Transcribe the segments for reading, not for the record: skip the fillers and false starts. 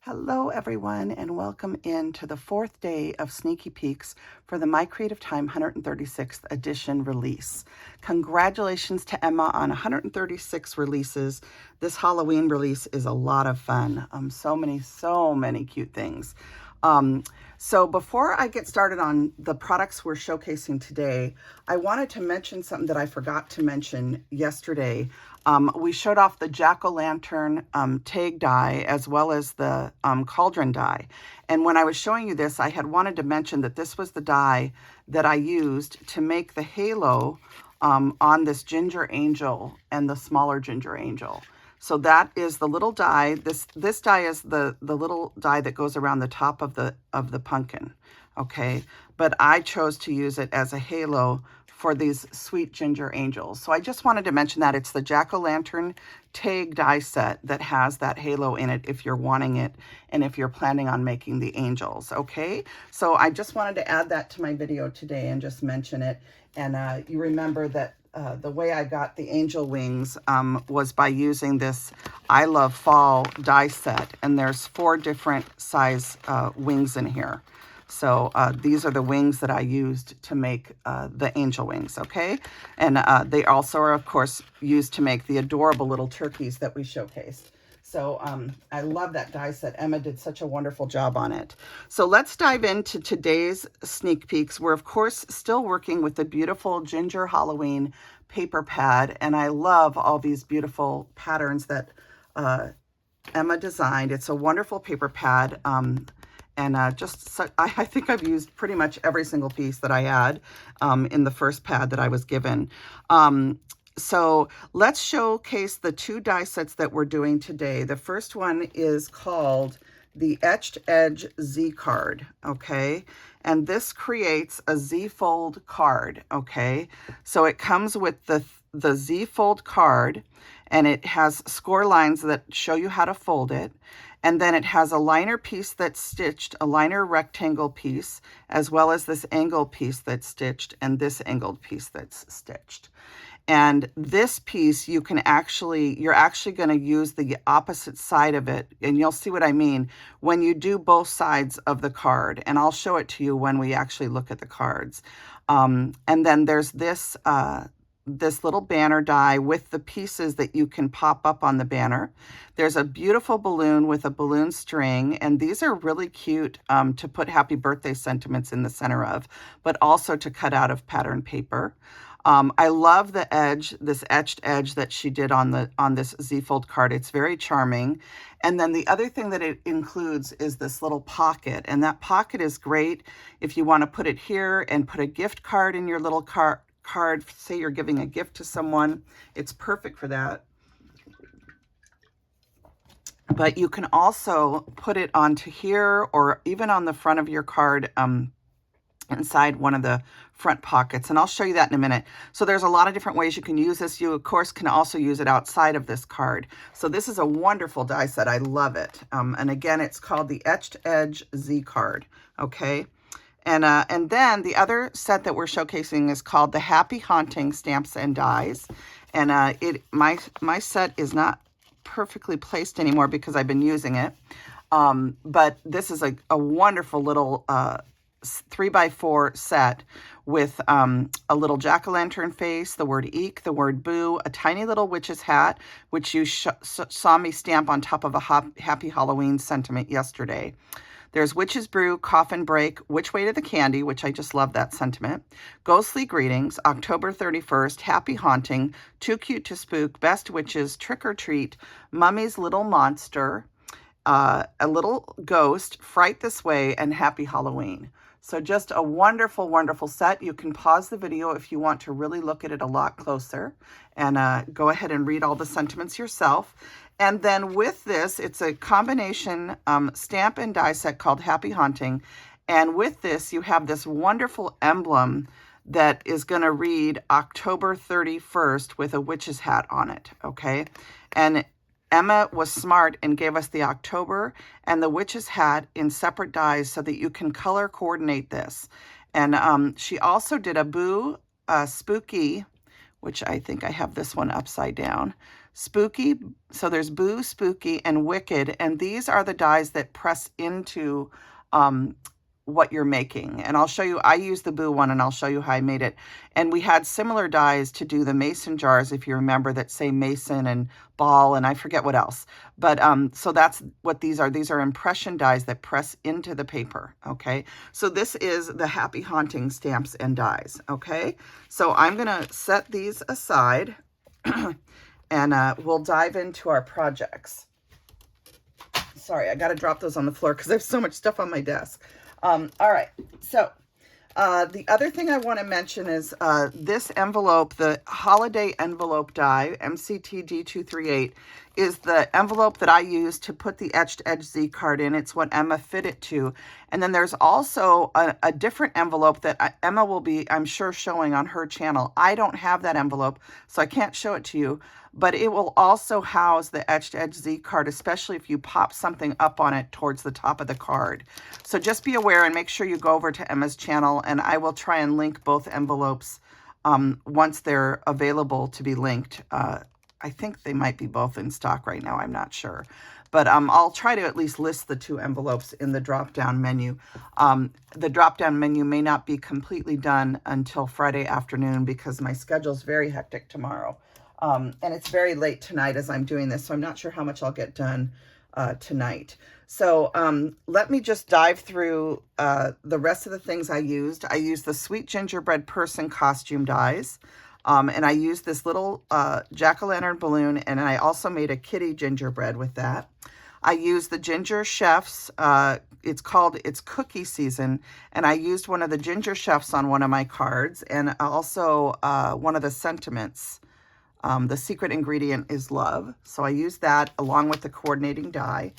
Hello everyone, and welcome into the fourth day of Sneaky Peeks for the My Creative Tine 136th edition release. Congratulations to Emma on 136 releases. This Halloween release is a lot of fun. So many cute things. So before I get started on the products we're showcasing today, I wanted to mention something that I forgot to mention yesterday. We showed off the jack-o'-lantern tag die as well as the cauldron die. And when I was showing you this, I had wanted to mention that this was the die that I used to make the halo on this ginger angel and the smaller ginger angel. So that is the little die. This die is the little die that goes around the top of the pumpkin, okay? But I chose to use it as a halo for these sweet ginger angels. So I just wanted to mention that it's the jack-o'-lantern tag die set that has that halo in it if you're wanting it and if you're planning on making the angels, okay? So I just wanted to add that to my video today and just mention it. And you remember that the way I got the angel wings was by using this I Love Fall die set, and there's 4 different size wings in here. So these are the wings that I used to make the angel wings, okay? And they also are, of course, used to make the adorable little turkeys that we showcased. So I love that die set. Emma did such a wonderful job on it. So let's dive into today's sneak peeks. We're, of course, still working with the beautiful Ginger Halloween paper pad. And I love all these beautiful patterns that Emma designed. It's a wonderful paper pad. I think I've used pretty much every single piece that I had in the first pad that I was given. So let's showcase the 2 die sets that we're doing today. The first one is called the Etched Edge Z card, okay? And this creates a Z fold card, okay? So it comes with the Z fold card, and it has score lines that show you how to fold it. And then it has a liner piece that's stitched, a liner rectangle piece, as well as this angle piece that's stitched and this angled piece that's stitched. And this piece, you're actually going to use the opposite side of it. And you'll see what I mean when you do both sides of the card. And I'll show it to you when we actually look at the cards. And then there's this little banner die with the pieces that you can pop up on the banner. There's a beautiful balloon with a balloon string, and these are really cute to put happy birthday sentiments in the center of, but also to cut out of pattern paper. I love the edge, this etched edge that she did on this Z-fold card. It's very charming. And then the other thing that it includes is this little pocket, and that pocket is great if you want to put it here and put a gift card in your little card. Say you're giving a gift to someone, it's perfect for that. But you can also put it onto here or even on the front of your card inside one of the front pockets, and I'll show you that in a minute. So there's a lot of different ways you can use this. You, of course, can also use it outside of this card. So this is a wonderful die set. I love it. And again, it's called the Etched Edge Z card, okay? And then the other set that we're showcasing is called the Happy Haunting Stamps and Dies. And my set is not perfectly placed anymore because I've been using it. But this is a wonderful little 3x4 set with a little jack-o'-lantern face, the word eek, the word boo, a tiny little witch's hat, which you saw me stamp on top of a Happy Halloween sentiment yesterday. There's Witch's Brew, Coffin Break, Which Way to the Candy, which I just love that sentiment. Ghostly Greetings, October 31st, Happy Haunting, Too Cute to Spook, Best Witches, Trick or Treat, Mummy's Little Monster, A Little Ghost, Fright This Way, and Happy Halloween. So just a wonderful, wonderful set. You can pause the video if you want to really look at it a lot closer and go ahead and read all the sentiments yourself. And then with this, it's a combination stamp and die set called Happy Haunting. And with this, you have this wonderful emblem that is going to read October 31st with a witch's hat on it, okay? And Emma was smart and gave us the October and the witch's hat in separate dies so that you can color coordinate this. And she also did a Boo Spooky, which I think I have this one upside down. Spooky, so there's Boo, Spooky, and Wicked, and these are the dies that press into what you're making. And I'll show you, I use the Boo one, and I'll show you how I made it. And we had similar dies to do the mason jars, if you remember, that say mason and ball, and I forget what else. But so that's what these are. These are impression dies that press into the paper, okay? So this is the Happy Haunting stamps and dies, okay? So I'm gonna set these aside and we'll dive into our projects. Sorry, I gotta drop those on the floor because I have so much stuff on my desk. All right, so the other thing I want to mention is this envelope, the holiday envelope die, MCT D238, is the envelope that I use to put the Etched Edge Z card in. It's what Emma fit it to. And then there's also a different envelope that Emma will be, I'm sure, showing on her channel. I don't have that envelope, so I can't show it to you. But it will also house the Etched Edge Z card, especially if you pop something up on it towards the top of the card. So just be aware and make sure you go over to Emma's channel, and I will try and link both envelopes once they're available to be linked. I think they might be both in stock right now. I'm not sure. But I'll try to at least list the two envelopes in the drop-down menu. The drop-down menu may not be completely done until Friday afternoon because my schedule's very hectic tomorrow. And it's very late tonight as I'm doing this, so I'm not sure how much I'll get done tonight. So let me just dive through the rest of the things I used. I used the Sweet Gingerbread Person costume dies, and I used this little jack-o'-lantern balloon, and I also made a kitty gingerbread with that. I used the Ginger Chefs, it's cookie season, and I used one of the Ginger Chefs on one of my cards, and also one of the sentiments. The secret ingredient is love. So I used that along with the coordinating die.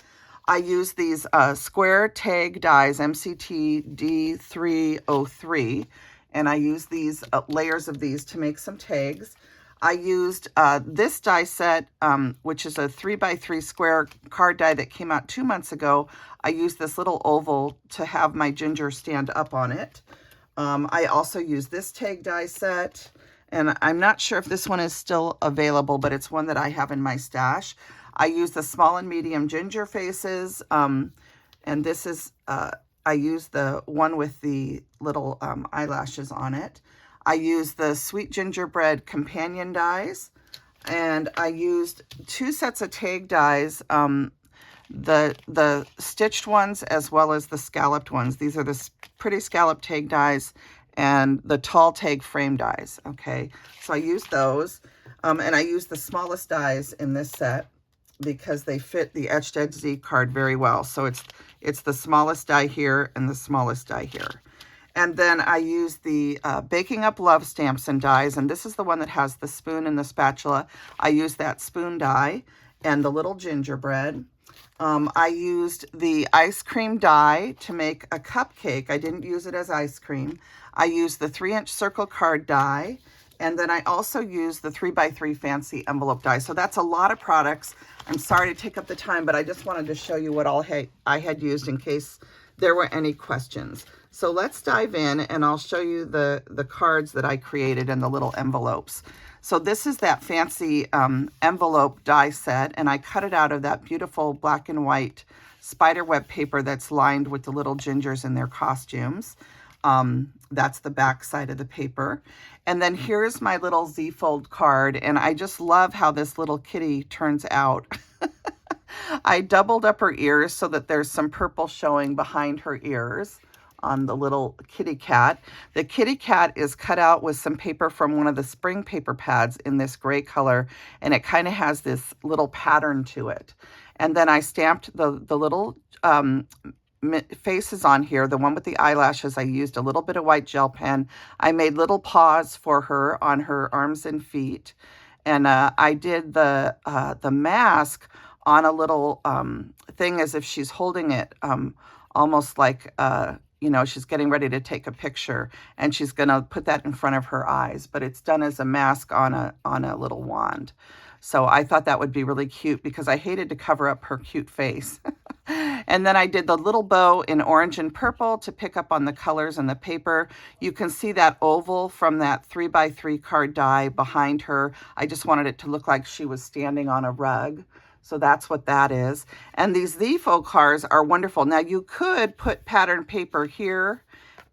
I used these square tag dies, MCT D303, and I used these layers of these to make some tags. I used this die set, which is a 3x3 square card die that came out 2 months ago. I used this little oval to have my ginger stand up on it. I also used this tag die set. And I'm not sure if this one is still available, but it's one that I have in my stash. I use the small and medium ginger faces. And this is, I use the one with the little eyelashes on it. I use the Sweet Gingerbread companion dies. And I used 2 sets of tag dies, the stitched ones as well as the scalloped ones. These are the pretty scalloped tag dies and the tall tag frame dies, okay? So I used those, and I used the smallest dies in this set because they fit the Etched Edge Z card very well. So it's the smallest die here and the smallest die here. And then I used the Baking Up Love stamps and dies, and this is the one that has the spoon and the spatula. I used that spoon die and the little gingerbread. I used the ice cream die to make a cupcake. I didn't use it as ice cream. I used the 3-inch circle card die, and then I also used the 3x3 fancy envelope die. So that's a lot of products. I'm sorry to take up the time, but I just wanted to show you what all I had used in case there were any questions. So let's dive in, and I'll show you the cards that I created and the little envelopes. So this is that fancy envelope die set, and I cut it out of that beautiful black and white spiderweb paper that's lined with the little gingers in their costumes. That's the back side of the paper. And then here's my little Z-fold card, and I just love how this little kitty turns out. I doubled up her ears so that there's some purple showing behind her ears on the little kitty cat. The kitty cat is cut out with some paper from one of the spring paper pads in this gray color, and it kind of has this little pattern to it. And then I stamped the little faces on here. The one with the eyelashes, I used a little bit of white gel pen. I made little paws for her on her arms and feet. And I did the mask on a little thing as if she's holding it, almost like, you know, she's getting ready to take a picture, and she's going to put that in front of her eyes, but it's done as a mask on a little wand. So I thought that would be really cute because I hated to cover up her cute face. And then I did the little bow in orange and purple to pick up on the colors and the paper. You can see that oval from that 3x3 card die behind her. I just wanted it to look like she was standing on a rug. So that's what that is. And these LIFO cards are wonderful. Now you could put pattern paper here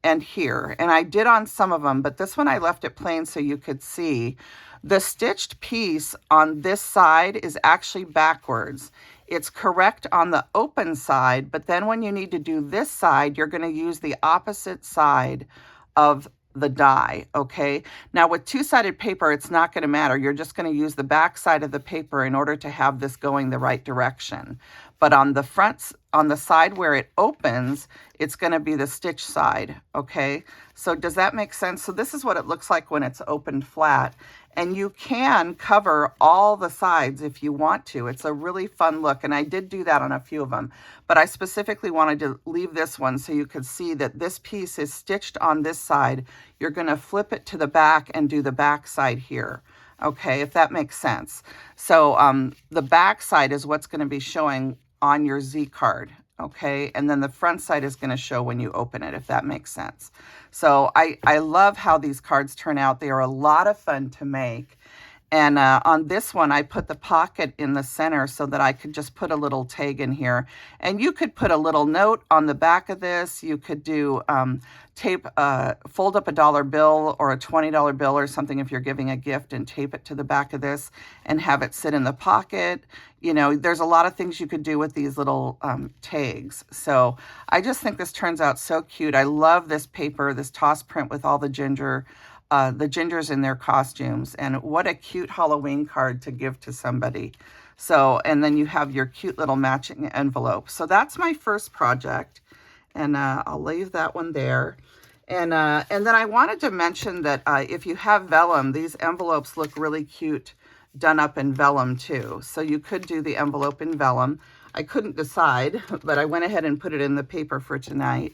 and here, and I did on some of them, but this one I left it plain so you could see. The stitched piece on this side is actually backwards. It's correct on the open side, but then when you need to do this side, you're going to use the opposite side of the die, okay? Now with two-sided paper, it's not going to matter. You're just going to use the back side of the paper in order to have this going the right direction. But on the front, on the side where it opens, it's going to be the stitch side, okay? So does that make sense? So this is what it looks like when it's opened flat. And you can cover all the sides if you want to. It's a really fun look, and I did do that on a few of them. But I specifically wanted to leave this one so you could see that this piece is stitched on this side. You're going to flip it to the back and do the back side here. Okay, if that makes sense. So the back side is what's going to be showing on your Z card. Okay, and then the front side is going to show when you open it, if that makes sense. So I love how these cards turn out. They are a lot of fun to make. And on this one, I put the pocket in the center so that I could just put a little tag in here. And you could put a little note on the back of this. You could do tape, fold up a dollar bill or a $20 bill or something if you're giving a gift, and tape it to the back of this and have it sit in the pocket. You know, there's a lot of things you could do with these little tags. So I just think this turns out so cute. I love this paper, this toss print with all the gingers in their costumes, and what a cute Halloween card to give to somebody. So, and then you have your cute little matching envelope. So that's my first project, and I'll leave that one there. And then I wanted to mention that if you have vellum, these envelopes look really cute done up in vellum too. So you could do the envelope in vellum. I couldn't decide, but I went ahead and put it in the paper for tonight.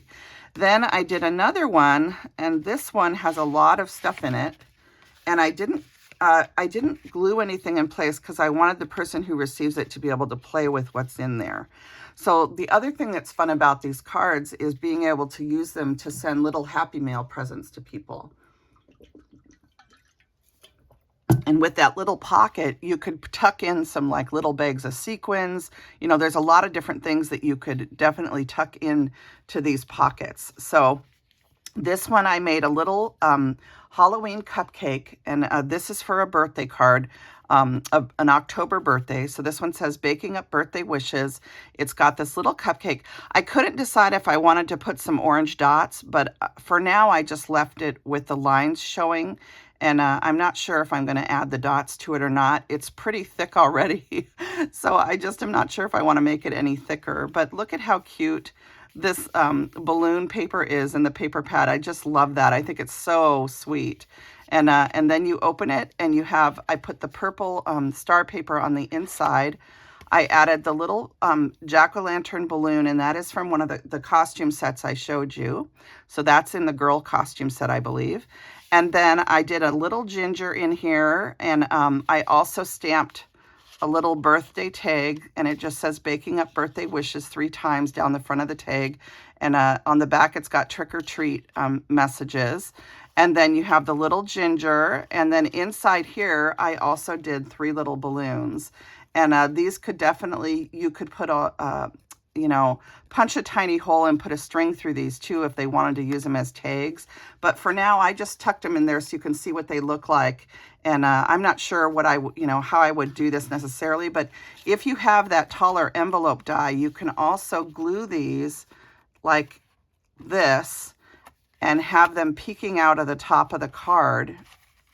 Then I did another one, and this one has a lot of stuff in it, and I didn't glue anything in place because I wanted the person who receives it to be able to play with what's in there. So the other thing that's fun about these cards is being able to use them to send little Happy Mail presents to people. And with that little pocket, you could tuck in some like little bags of sequins. You know, there's a lot of different things that you could definitely tuck in to these pockets. So this one I made a little Halloween cupcake, and this is for a birthday card, an October birthday. So this one says baking up birthday wishes. It's got this little cupcake. I couldn't decide if I wanted to put some orange dots, but for now I just left it with the lines showing. And I'm not sure if I'm going to add the dots to it or not. It's pretty thick already. So I just am not sure if I want to make it any thicker. But look at how cute this balloon paper is in the paper pad. I just love that. I think it's so sweet. And then you open it and you have, I put the purple star paper on the inside. I added the little jack-o'-lantern balloon, and that is from one of the costume sets I showed you. So that's in the girl costume set, I believe. And then I did a little ginger in here, and I also stamped a little birthday tag, and it just says baking up birthday wishes 3 times down the front of the tag. And on the back, it's got trick or treat messages. And then you have the little ginger, and then inside here, I also did 3 little balloons. And these could definitely, you could put a, you know, punch a tiny hole and put a string through these too if they wanted to use them as tags. But for now, I just tucked them in there so you can see what they look like. And I'm not sure what how I would do this necessarily, but if you have that taller envelope die, you can also glue these like this and have them peeking out of the top of the card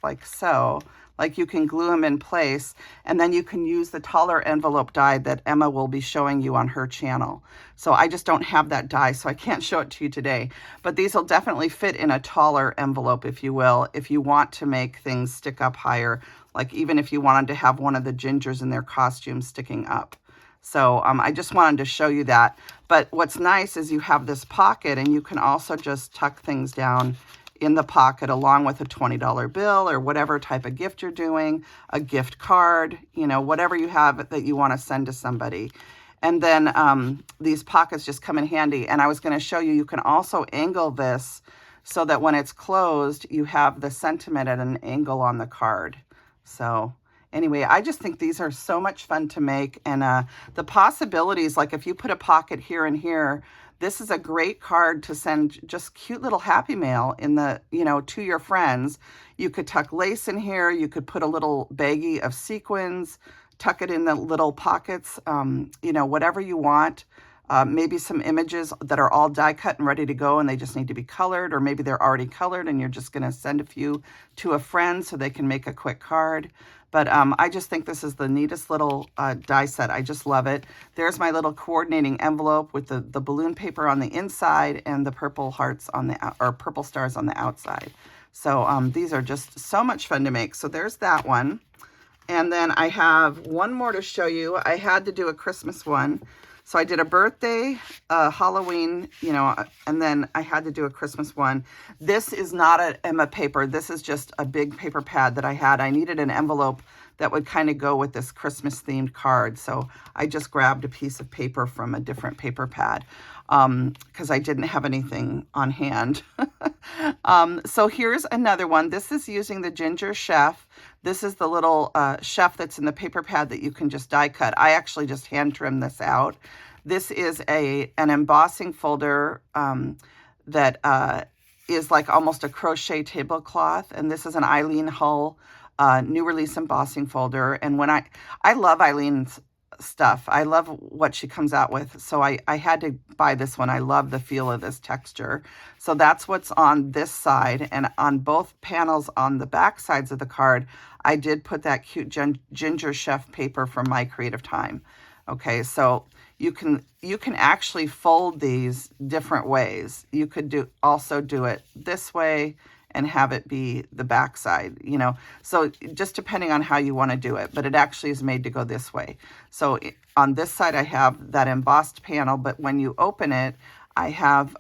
like so. Like you can glue them in place, and then you can use the taller envelope die that Emma will be showing you on her channel. So I just don't have that die, so I can't show it to you today. But these will definitely fit in a taller envelope, if you will, if you want to make things stick up higher, like even if you wanted to have one of the gingers in their costume sticking up. So I just wanted to show you that. But what's nice is you have this pocket, and you can also just tuck things down in the pocket along with a $20 bill or whatever type of gift you're doing, a gift card, you know, whatever you have that you want to send to somebody. And then these pockets just come in handy. And I was going to show you, you can also angle this so that when it's closed, you have the sentiment at an angle on the card. So anyway, I just think these are so much fun to make. And the possibilities, like if you put a pocket here and here, this is a great card to send just cute little happy mail in the, you know, to your friends. You could tuck lace in here. You could put a little baggie of sequins, tuck it in the little pockets, you know, whatever you want. Maybe some images that are all die cut and ready to go and they just need to be colored, or maybe they're already colored and you're just going to send a few to a friend so they can make a quick card. But I just think this is the neatest little die set. I just love it. There's my little coordinating envelope with the balloon paper on the inside and the purple hearts on the, or purple stars on the outside. So these are just so much fun to make. So there's that one. And then I have one more to show you. I had to do a Christmas one. So I did a birthday, Halloween, you know, and then I had to do a Christmas one. This is not an Emma paper. This is just a big paper pad that I had. I needed an envelope that would kind of go with this Christmas themed card. So I just grabbed a piece of paper from a different paper pad because I didn't have anything on hand. So here's another one. This is using the Ginger Chef. This is the little chef that's in the paper pad that you can just die cut. I actually just hand trim this out. This is an embossing folder that is like almost a crochet tablecloth. And this is an Eileen Hull new release embossing folder. And when I love Eileen's stuff. I love what she comes out with. So I had to buy this one. I love the feel of this texture. So that's what's on this side. And on both panels on the back sides of the card, I did put that cute Ginger Chef paper from My Creative Tine. Okay, so you can actually fold these different ways. You could also do it this way and have it be the back side, you know. So just depending on how you want to do it, but it actually is made to go this way. So on this side, I have that embossed panel, but when you open it, I have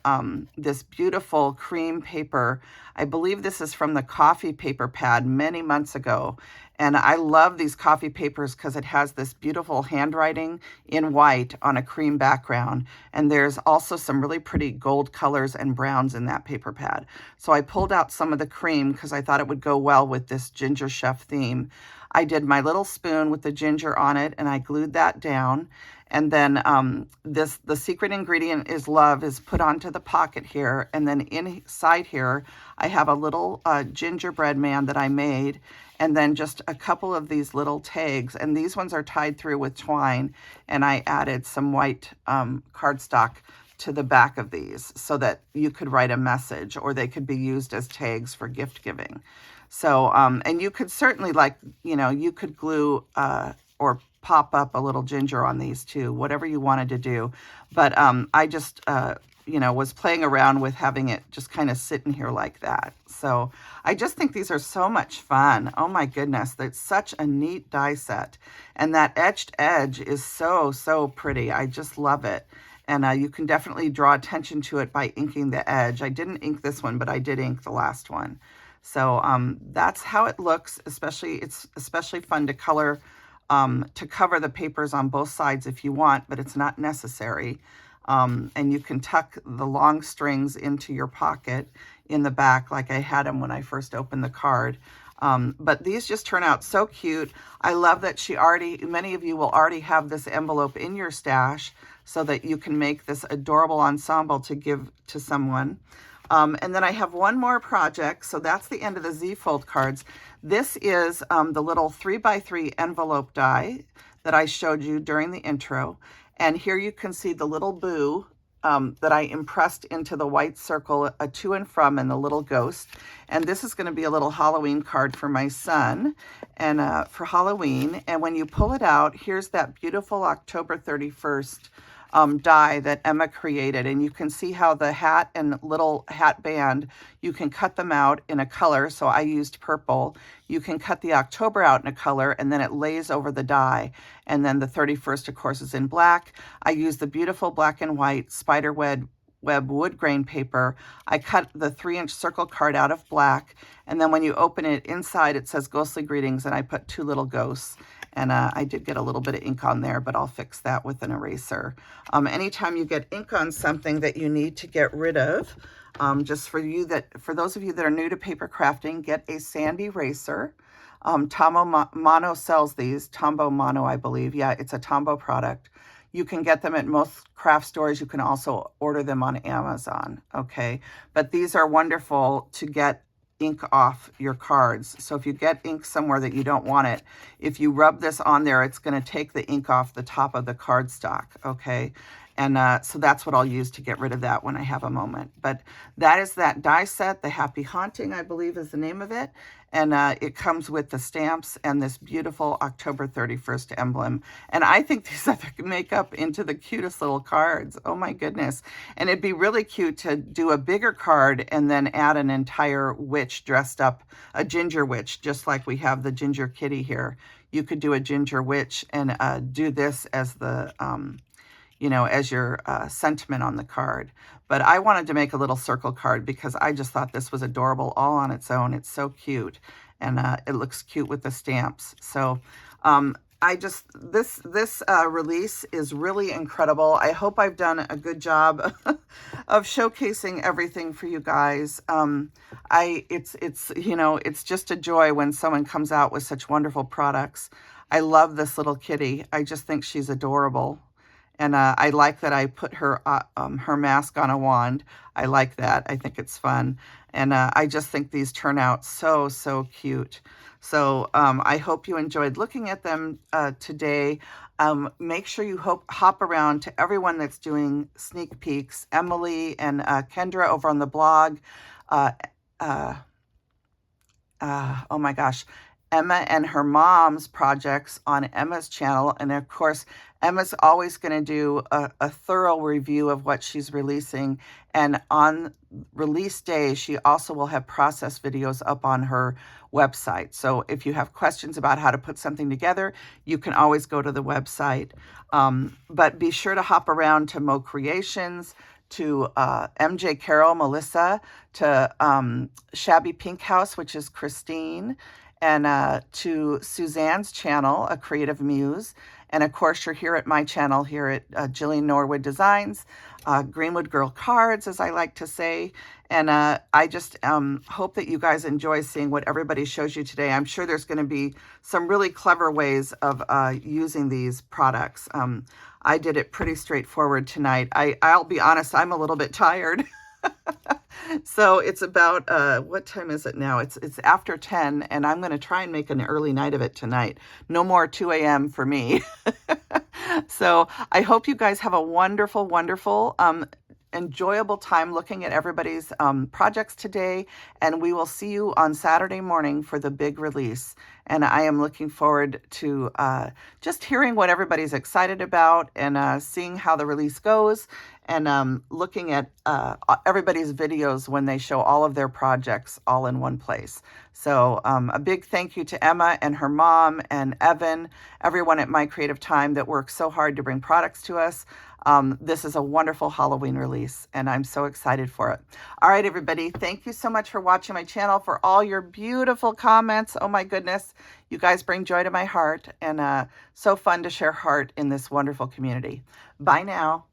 this beautiful cream paper. I believe this is from the coffee paper pad many months ago. And I love these coffee papers because it has this beautiful handwriting in white on a cream background. And there's also some really pretty gold colors and browns in that paper pad. So I pulled out some of the cream because I thought it would go well with this Ginger Chef theme. I did my little spoon with the ginger on it and I glued that down. And then the secret ingredient is love is put onto the pocket here. And then inside here, I have a little gingerbread man that I made. And then just a couple of these little tags. And these ones are tied through with twine. And I added some white cardstock to the back of these so that you could write a message or they could be used as tags for gift giving. So, and you could certainly you could glue or pop up a little ginger on these too, whatever you wanted to do. But I just, was playing around with having it just kind of sit in here like that. So I just think these are so much fun. Oh my goodness, that's such a neat die set. And that etched edge is so, so pretty. I just love it. And you can definitely draw attention to it by inking the edge. I didn't ink this one, but I did ink the last one. So that's how it looks. It's especially fun to color, to cover the papers on both sides if you want, but it's not necessary. And you can tuck the long strings into your pocket in the back like I had them when I first opened the card. But these just turn out so cute. I love that many of you will already have this envelope in your stash so that you can make this adorable ensemble to give to someone. And then I have one more project. So that's the end of the Z-fold cards. This is the little 3x3 envelope die that I showed you during the intro. And here you can see the little boo that I impressed into the white circle, a to and from, and the little ghost. And this is going to be a little Halloween card for my son and for Halloween. And when you pull it out, here's that beautiful October 31st die that Emma created. And you can see how the hat and little hat band, you can cut them out in a color. So I used purple. You can cut the October out in a color and then it lays over the die. And then the 31st, of course, is in black. I used the beautiful black and white spider web wood grain paper. I cut the 3-inch circle card out of black. And then when you open it inside, it says Ghostly Greetings. And I put 2 little ghosts. And I did get a little bit of ink on there, but I'll fix that with an eraser. Anytime you get ink on something that you need to get rid of, just for those of you that are new to paper crafting, get a sand eraser. Tombow Mono sells these. Tombow Mono, I believe. Yeah, it's a Tombow product. You can get them at most craft stores. You can also order them on Amazon, okay? But these are wonderful to get ink off your cards. So if you get ink somewhere that you don't want it, if you rub this on there, it's going to take the ink off the top of the cardstock, okay? And so that's what I'll use to get rid of that when I have a moment. But that is that die set. The Happy Haunting, I believe, is the name of it. And it comes with the stamps and this beautiful October 31st emblem. And I think these make up into the cutest little cards. Oh my goodness. And it'd be really cute to do a bigger card and then add an entire witch dressed up, a ginger witch, just like we have the ginger kitty here. You could do a ginger witch and do this as the... you know, as your sentiment on the card. But I wanted to make a little circle card because I just thought this was adorable all on its own. It's so cute. And it looks cute with the stamps. So this release is really incredible. I hope I've done a good job of showcasing everything for you guys. It's you know, it's just a joy when someone comes out with such wonderful products. I love this little kitty. I just think she's adorable. And I like that I put her mask on a wand. I like that. I think it's fun. And I just think these turn out so, so cute. So I hope you enjoyed looking at them today. Make sure you hop around to everyone that's doing sneak peeks. Emily and Kendra over on the blog. Oh my gosh. Emma and her mom's projects on Emma's channel. And of course, Emma's always going to do a thorough review of what she's releasing. And on release day, she also will have process videos up on her website. So if you have questions about how to put something together, you can always go to the website. But be sure to hop around to Mo Creations, to MJ Carroll, Melissa, to Shabby Pink House, which is Christine, and to Suzanne's channel, A Creative Muse. And of course, you're here at my channel here at Jillian Norwood Designs, Greenwood Girl Cards, as I like to say. And I just hope that you guys enjoy seeing what everybody shows you today. I'm sure there's going to be some really clever ways of using these products. I did it pretty straightforward tonight. I'll be honest, I'm a little bit tired. So it's about, what time is it now? It's after 10, and I'm going to try and make an early night of it tonight. No more 2 a.m. for me. So I hope you guys have a wonderful, wonderful, enjoyable time looking at everybody's projects today. And we will see you on Saturday morning for the big release. And I am looking forward to just hearing what everybody's excited about and seeing how the release goes. And looking at everybody's videos when they show all of their projects all in one place. So a big thank you to Emma and her mom and Evan, everyone at My Creative Time that works so hard to bring products to us. This is a wonderful Halloween release, and I'm so excited for it. All right, everybody, thank you so much for watching my channel, for all your beautiful comments. Oh my goodness, you guys bring joy to my heart, and so fun to share heart in this wonderful community. Bye now.